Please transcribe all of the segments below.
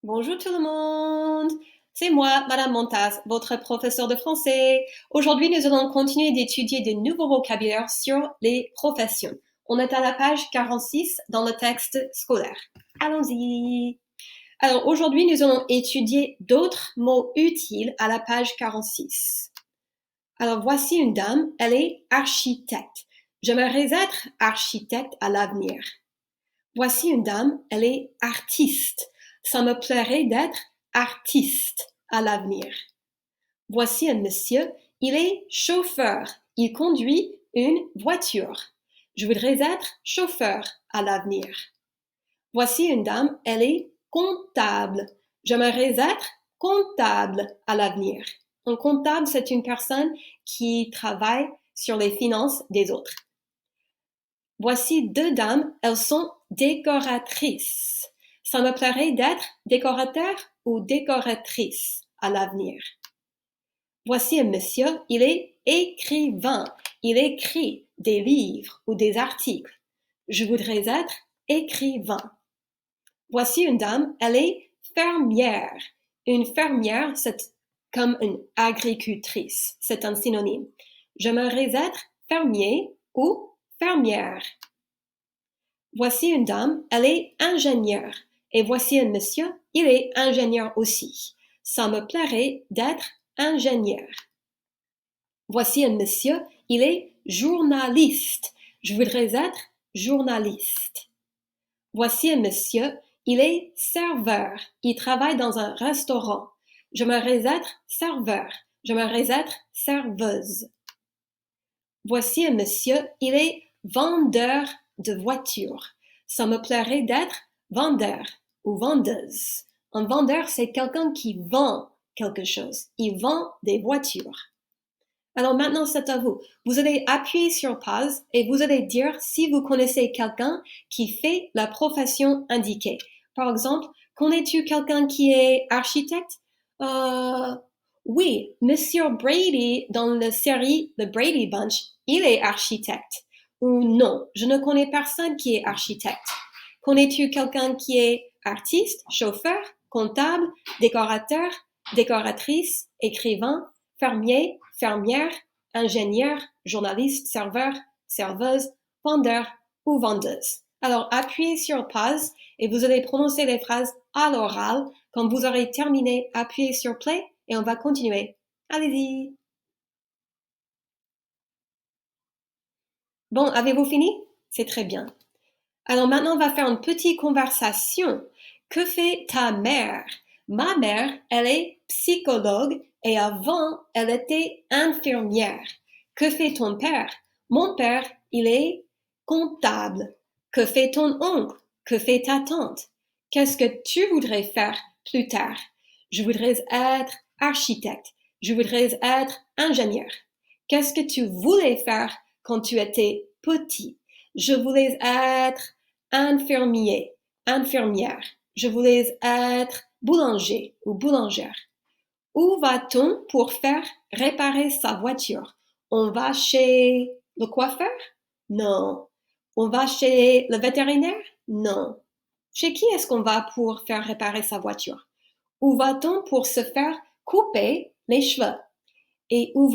Bonjour tout le monde, c'est moi, Madame Montaz, votre professeur de français. Aujourd'hui, nous allons continuer d'étudier de nouveaux vocabulaires sur les professions. On est à la page 46 dans le texte scolaire. Allons-y. Alors aujourd'hui, nous allons étudier d'autres mots utiles à la page 46. Alors voici une dame, elle est architecte. J'aimerais être architecte à l'avenir. Voici une dame, elle est artiste. Ça me plairait d'être artiste à l'avenir. Voici un monsieur, il est chauffeur. Il conduit une voiture. Je voudrais être chauffeur à l'avenir. Voici une dame, elle est comptable. J'aimerais être comptable à l'avenir. Un comptable, c'est une personne qui travaille sur les finances des autres. Voici deux dames, elles sont décoratrices. Ça me plairait d'être décorateur ou décoratrice à l'avenir. Voici un monsieur, il est écrivain. Il écrit des livres ou des articles. Je voudrais être écrivain. Voici une dame, elle est fermière. Une fermière, c'est comme une agricultrice. C'est un synonyme. J'aimerais être fermier ou fermière. Voici une dame, elle est ingénieure. Et voici un monsieur, il est ingénieur aussi. Ça me plairait d'être ingénieur. Voici un monsieur, il est journaliste. Je voudrais être journaliste. Voici un monsieur, il est serveur. Il travaille dans un restaurant. J'aimerais être serveur. J'aimerais être serveuse. Voici un monsieur, il est vendeur de voitures. Ça me plairait d'être vendeur ou vendeuse. Un vendeur, c'est quelqu'un qui vend quelque chose. Il vend des voitures. Alors maintenant, c'est à vous. Vous allez appuyer sur pause et vous allez dire si vous connaissez quelqu'un qui fait la profession indiquée. Par exemple, connais-tu quelqu'un qui est architecte? Oui, Monsieur Brady dans la série The Brady Bunch, il est architecte. Ou non, je ne connais personne qui est architecte. Connais-tu quelqu'un qui est artiste, chauffeur, comptable, décorateur, décoratrice, écrivain, fermier, fermière, ingénieur, journaliste, serveur, serveuse, vendeur ou vendeuse? Alors, appuyez sur pause et vous allez prononcer les phrases à l'oral. Quand vous aurez terminé, appuyez sur play et on va continuer. Allez-y. Bon, avez-vous fini? C'est très bien. Alors maintenant, on va faire une petite conversation. Que fait ta mère? Ma mère, elle est psychologue et avant, elle était infirmière. Que fait ton père? Mon père, il est comptable. Que fait ton oncle? Que fait ta tante? Qu'est-ce que tu voudrais faire plus tard? Je voudrais être architecte. Je voudrais être ingénieur. Qu'est-ce que tu voulais faire quand tu étais petit? Je voulais être infirmier, infirmière. Je voulais être boulanger ou boulangère. Où va-t-on pour faire réparer sa voiture? On va chez le coiffeur? Non. On va chez le vétérinaire? Non. Chez qui est-ce qu'on va pour faire réparer sa voiture? Où va-t-on pour se faire couper les cheveux? Et où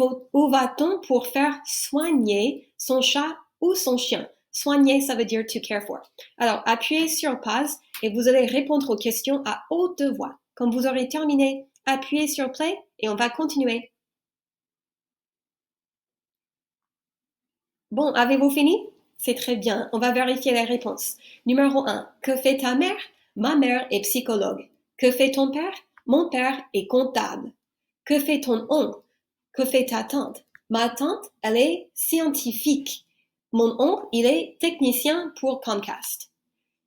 va-t-on pour faire soigner son chat ou son chien? Soigner, ça veut dire to care for. Alors, appuyez sur pause et vous allez répondre aux questions à haute voix. Quand vous aurez terminé, appuyez sur play et on va continuer. Bon, avez-vous fini? C'est très bien. On va vérifier les réponses. Numéro 1. Que fait ta mère? Ma mère est psychologue. Que fait ton père? Mon père est comptable. Que fait ton oncle? Que fait ta tante? Ma tante, elle est scientifique. Mon oncle, il est technicien pour Comcast.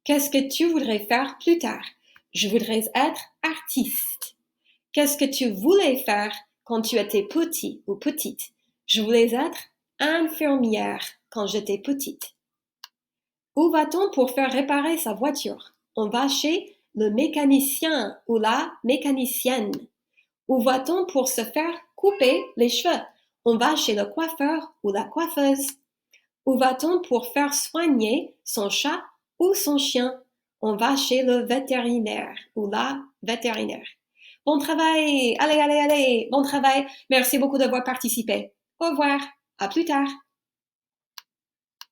Qu'est-ce que tu voudrais faire plus tard? Je voudrais être artiste. Qu'est-ce que tu voulais faire quand tu étais petit ou petite? Je voulais être infirmière quand j'étais petite. Où va-t-on pour faire réparer sa voiture? On va chez le mécanicien ou la mécanicienne. Où va-t-on pour se faire couper les cheveux? On va chez le coiffeur ou la coiffeuse. Où va-t-on pour faire soigner son chat ou son chien? On va chez le vétérinaire ou la vétérinaire. Bon travail! Allez, allez, allez! Bon travail! Merci beaucoup d'avoir participé. Au revoir! À plus tard!